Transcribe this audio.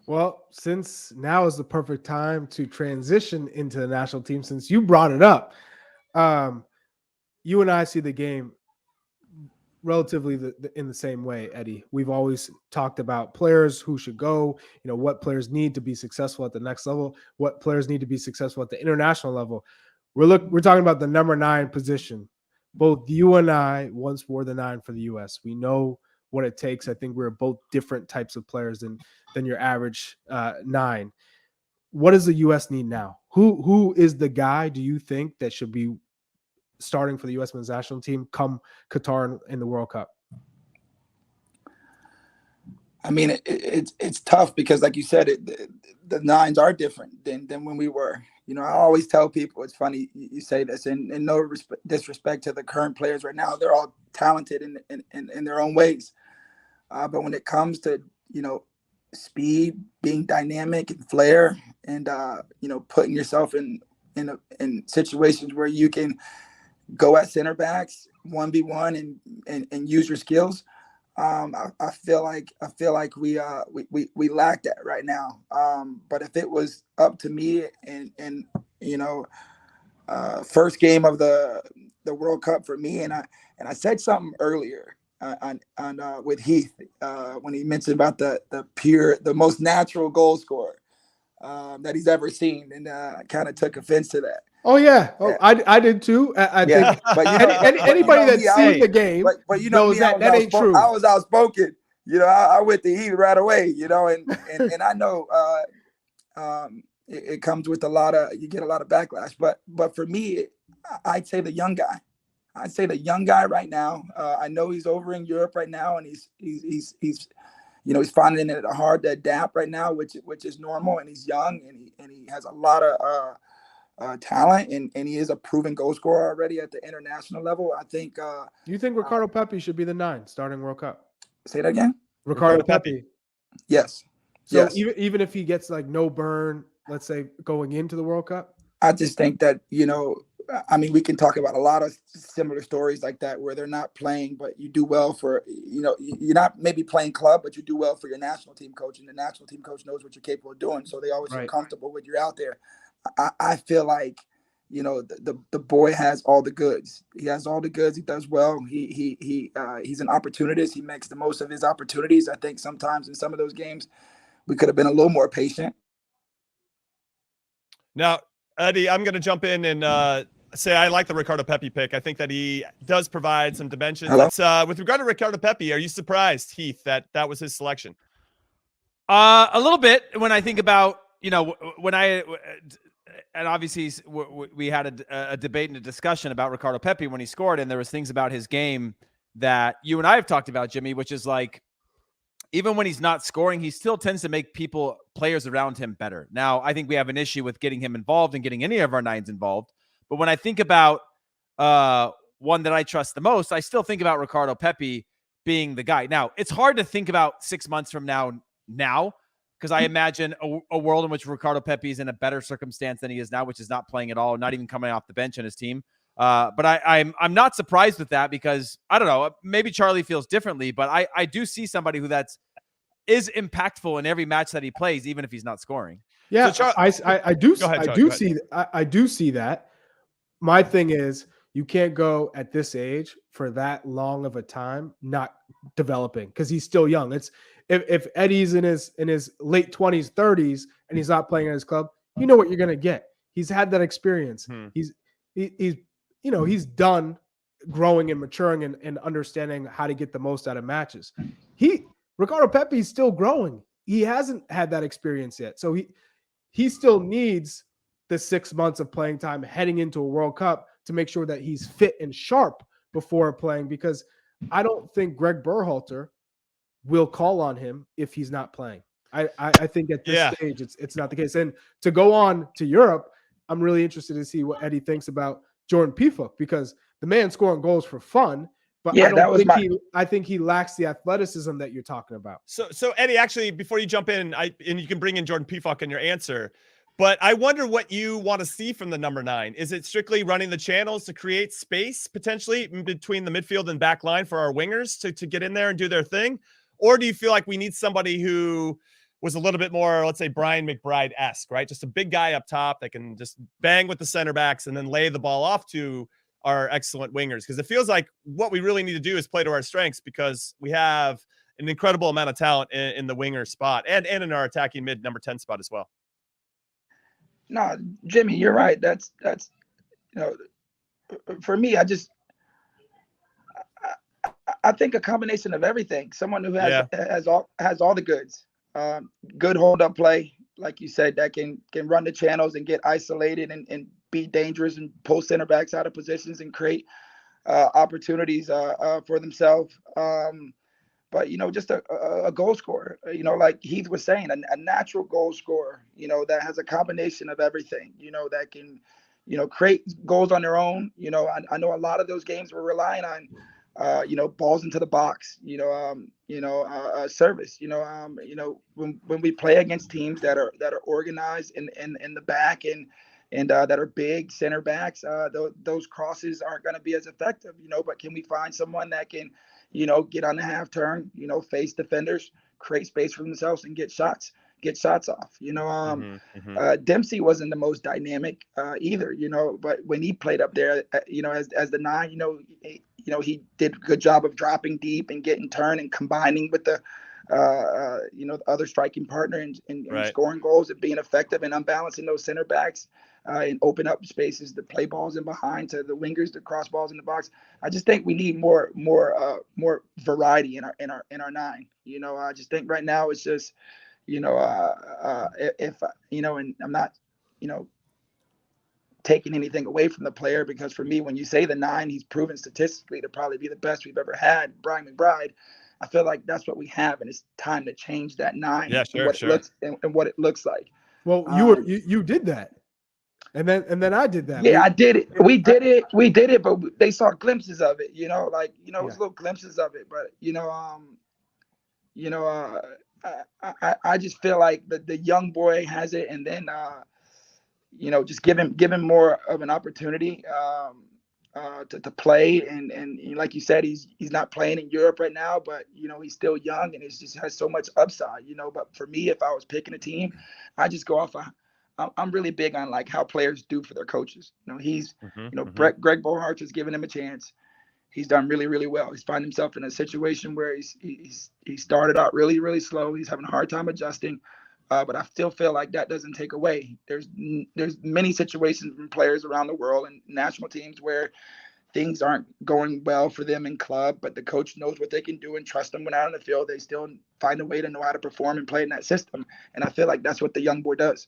Well, since now is the perfect time to transition into the national team, since you brought it up, um, you and I see the game relatively in the same way, Eddie. We've always talked about players who should go, what players need to be successful at the next level, what players need to be successful at the international level. We're talking about the number 9 position. Both you and I once wore the 9 for the US. We know what it takes. I think we're both different types of players than your average 9. What does the US need now? Who is the guy, do you think, that should be starting for the U.S. men's national team come Qatar in the World Cup? I mean, it's tough because, like you said, the nines are different than when we were. I always tell people, it's funny you say this, and no disrespect to the current players right now. They're all talented in their own ways. But when it comes to, speed, being dynamic and flair, and, putting yourself in situations where you can go at center backs 1v1 and use your skills. I feel like we lack that right now. But if it was up to me, and first game of the World Cup for me, and I said something earlier on with Heath when he mentioned about the most natural goal scorer that he's ever seen, and I kind of took offense to that. Oh yeah, I did too. I think, but anybody that's seen the game, but knows that ain't true. I was outspoken. I went to Heath right away. And I know it comes with you get a lot of backlash. But for me, I'd say the young guy. I'd say the young guy right now. I know he's over in Europe right now, and he's finding it hard to adapt right now, which is normal. And he's young, and he has a lot of talent, and he is a proven goal scorer already at the international level. I think. You think Ricardo Pepi should be the 9 starting World Cup? Say that again. Ricardo Pepi. Yes. So yes. even if he gets like no burn, let's say going into the World Cup, I just think that we can talk about a lot of similar stories like that where they're not playing, but you do well for you're not maybe playing club, but you do well for your national team coach, and the national team coach knows what you're capable of doing, so they always feel comfortable with you out there. I feel like the boy has all the goods. He has all the goods. He does well. He's an opportunist. He makes the most of his opportunities. I think sometimes in some of those games we could have been a little more patient. Now, Eddie, I'm going to jump in and say I like the Ricardo Pepi pick. I think that he does provide some dimensions. With regard to Ricardo Pepi, are you surprised, Heath, that was his selection? A little bit when I think about, and obviously we had a debate and a discussion about Ricardo Pepi when he scored, and there was things about his game that you and I have talked about, Jimmy, which is like, even when he's not scoring, he still tends to make players around him better. Now, I think we have an issue with getting him involved and getting any of our 9s involved. But when I think about one that I trust the most, I still think about Ricardo Pepi being the guy. Now, it's hard to think about 6 months from now, because I imagine a world in which Ricardo Pepi is in a better circumstance than he is now, which is not playing at all, not even coming off the bench on his team. But I'm not surprised with that, because I don't know, maybe Charlie feels differently, but I do see somebody who is impactful in every match that he plays, even if he's not scoring. Yeah, so I do see that. My thing is, you can't go at this age for that long of a time not developing, because he's still young. It's if Eddie's in his late 20s, 30s, and he's not playing at his club, you know what you're gonna get. He's had that experience. He's done growing and maturing and understanding how to get the most out of matches. Ricardo Pepi is still growing. He hasn't had that experience yet. So he still needs the 6 months of playing time heading into a World Cup to make sure that he's fit and sharp before playing, because I don't think Gregg Berhalter will call on him if he's not playing. I think at this stage it's not the case. And to go on to Europe, I'm really interested to see what Eddie thinks about Jordan Pifuk, because the man scoring goals for fun, but I think he lacks the athleticism that you're talking about. So Eddie, actually, before you jump in, and you can bring in Jordan Pifuk in your answer, but I wonder what you want to see from the number 9. Is it strictly running the channels to create space potentially between the midfield and back line for our wingers to get in there and do their thing? Or do you feel like we need somebody who was a little bit more, let's say, Brian McBride-esque, right? Just a big guy up top that can just bang with the center backs and then lay the ball off to our excellent wingers. Because it feels like what we really need to do is play to our strengths, because we have an incredible amount of talent in the winger spot and in our attacking mid number 10 spot as well. No, Jimmy, you're right. That's for me, I think a combination of everything. Someone who has all the goods. Good hold up play, like you said, that can run the channels and get isolated and be dangerous and pull center backs out of positions and create opportunities for themselves. But just a goal scorer, like Heath was saying, a natural goal scorer, that has a combination of everything, that can, create goals on their own. I know a lot of those games were relying on, balls into the box, service, when we play against teams that are organized in the back and that are big center backs, those crosses aren't going to be as effective, but can we find someone that can, get on the half turn, face defenders, create space for themselves and get shots off, Dempsey wasn't the most dynamic either, but when he played up there, as the 9, he did a good job of dropping deep and getting turn and combining with the the other striking partner and scoring goals and being effective and unbalancing those center backs and open up spaces to play balls in behind to the wingers to cross balls in the box. I just think we need more variety in our 9. I just think right now it's just if and I'm not taking anything away from the player, because for me, when you say the 9, he's proven statistically to probably be the best we've ever had, Brian McBride. I feel like that's what we have, and it's time to change that 9 and what it looks like. Well, you did that, and then I did that. Yeah, I did it. We did it, but they saw glimpses of it. It was little glimpses of it, but I just feel like the young boy has it, and then just give him more of an opportunity to play, and like you said, he's not playing in Europe right now, but he's still young and it just has so much upside. But for me, if I was picking a team, I just go off. I'm really big on like how players do for their coaches. He's Gregg Berhalter has given him a chance. He's done really, really well. He's found himself in a situation where he started out really, really slow. He's having a hard time adjusting. But I still feel like that doesn't take away. There's many situations from players around the world and national teams where things aren't going well for them in club, but the coach knows what they can do and trust them when out on the field. They still find a way to know how to perform and play in that system. And I feel like that's what the young boy does.